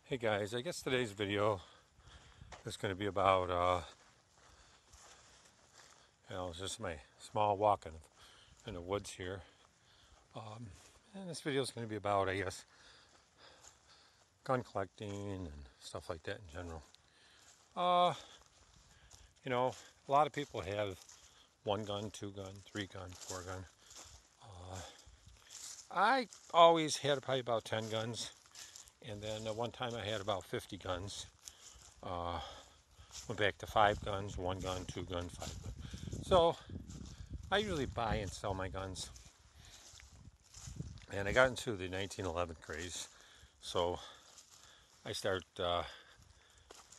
Hey guys, I guess today's video is going to be about, it's just my small walk in the woods here. And this video is going to be about, I guess, gun collecting and stuff like that in general. Uh, a lot of people have 1 gun, 2 gun, 3 gun, 4 gun. I always had probably about 10 guns, and then one time I had about 50 guns. Went back to 5 guns, 1 gun, 2 gun, 5 gun. So I usually buy and sell my guns. And I got into the 1911 craze, so I start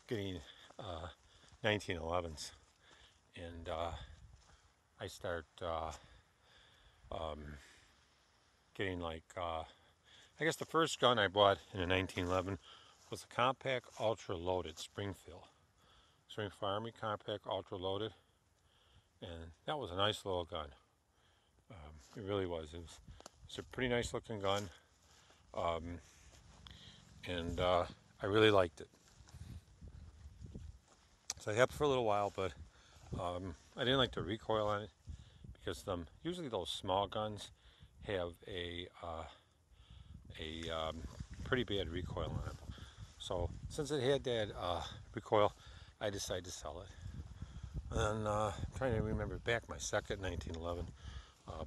getting 1911's, and I start getting I guess the first gun I bought in a 1911 was a compact ultra loaded Springfield Army compact ultra loaded, and that was a nice little gun. It really was. It's a pretty nice looking gun, and I really liked it. So I had it for a little while, but I didn't like the recoil on it because usually those small guns have a pretty bad recoil on them. So since it had that recoil, I decided to sell it. And I'm trying to remember back my second 1911,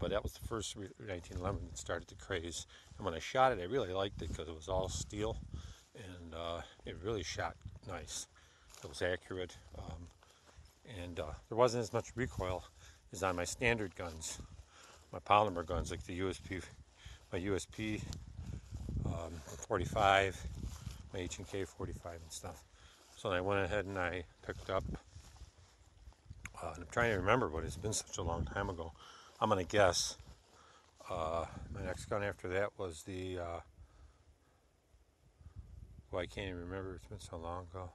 but that was the first 1911 that started the craze. And when I shot it, I really liked it because it was all steel, and it really shot nice. It was accurate, and there wasn't as much recoil as on my standard guns, my polymer guns like the my USP 45, my H&K 45 and stuff. So I went ahead and I picked up, and I'm trying to remember, but it's been such a long time ago. I'm going to guess my next gun after that was the, I can't even remember, it's been so long ago.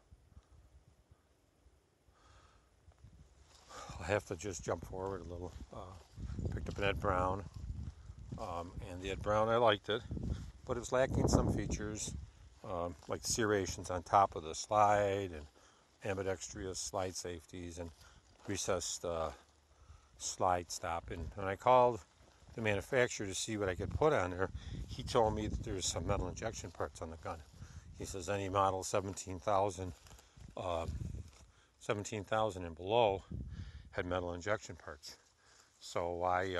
I'll have to just jump forward a little. Picked up an Ed Brown, and the Ed Brown, I liked it, but it was lacking some features, like the serrations on top of the slide, and ambidextrous slide safeties, and recessed slide stop. And when I called the manufacturer to see what I could put on there, he told me that there's some metal injection parts on the gun. He says any model 17,000 and below had metal injection parts. So I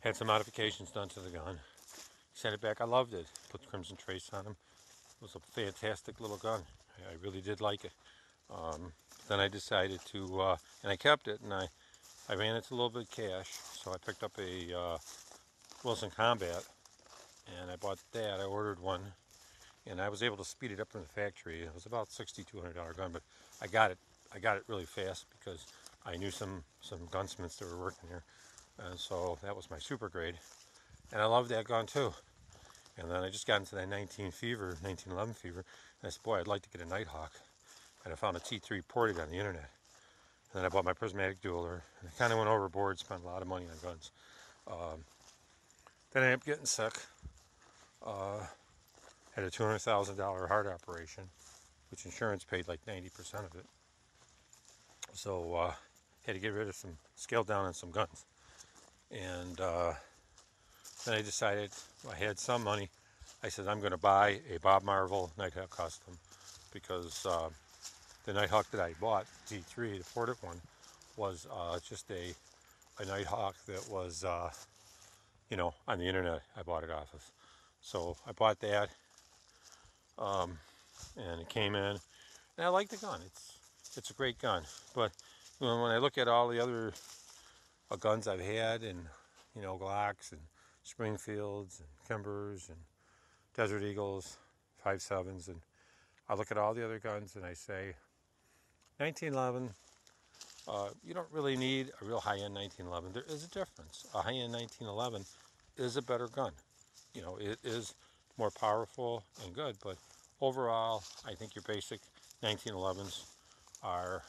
had some modifications done to the gun, sent it back. I loved it. Put the Crimson Trace on them. It was a fantastic little gun. I really did like it. Then I decided to, and I kept it, and I ran into a little bit of cash, so I picked up a Wilson Combat, and I bought that. I ordered one, and I was able to speed it up from the factory. It was about $6,200 gun, but I got it really fast because I knew some gunsmiths that were working here, and so that was my super grade, and I loved that gun too. And then I just got into that 1911 fever, and I said, boy, I'd like to get a Nighthawk. And I found a T3 ported on the internet. And then I bought my prismatic dueler, and I kind of went overboard, spent a lot of money on guns. Then I ended up getting sick. Had a $200,000 heart operation, which insurance paid like 90% of it. So had to get rid of scale down on some guns. And then I decided, I had some money. I said, I'm going to buy a Bob Marvel Nighthawk Custom, because the Nighthawk that I bought, T3, the ported one, was just a Nighthawk that was, on the internet. I bought it off of. So I bought that, and it came in, and I like the gun. It's a great gun. But when I look at all the other guns I've had, and Glocks and Springfields and Kimbers and Desert Eagles, 5.7s, and I look at all the other guns and I say, 1911, you don't really need a real high-end 1911. There is a difference. A high-end 1911 is a better gun. It is more powerful and good, but overall, I think your basic 1911s are,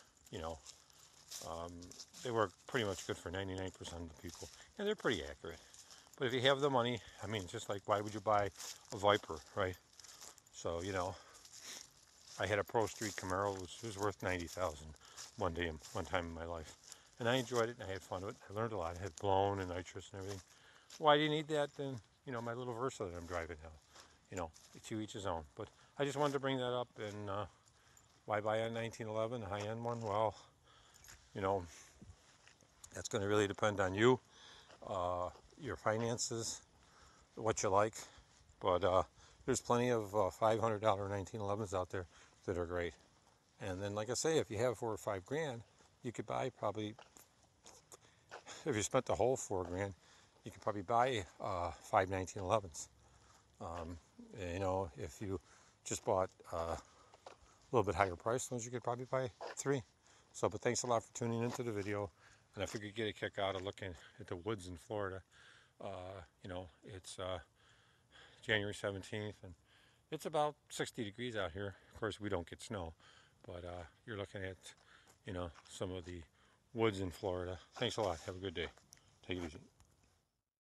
they work pretty much good for 99% of the people, and they're pretty accurate. But if you have the money, I mean, it's just like, why would you buy a Viper, right? So, you know, I had a Pro Street Camaro, which was worth $90,000 one time in my life. And I enjoyed it, and I had fun with it. I learned a lot. I had blown and nitrous and everything. Why do you need that? Then, you know, my little Versa that I'm driving now. You know, to each his own. But I just wanted to bring that up. And why buy a 1911, a high-end one? Well, you know, that's going to really depend on you, your finances, what you like. But there's plenty of $500 1911s out there that are great. And then, like I say, if you have $4 or $5 grand, you could buy probably, if you spent the whole $4 grand, you could probably buy 5 1911s. You know, if you just bought a little bit higher priced ones, you could probably buy 3. So, but thanks a lot for tuning into the video. And I figured you'd get a kick out of looking at the woods in Florida. You know, it's January 17th, and it's about 60 degrees out here. Of course, we don't get snow, but you're looking at, you know, some of the woods in Florida. Thanks a lot. Have a good day. Take it easy.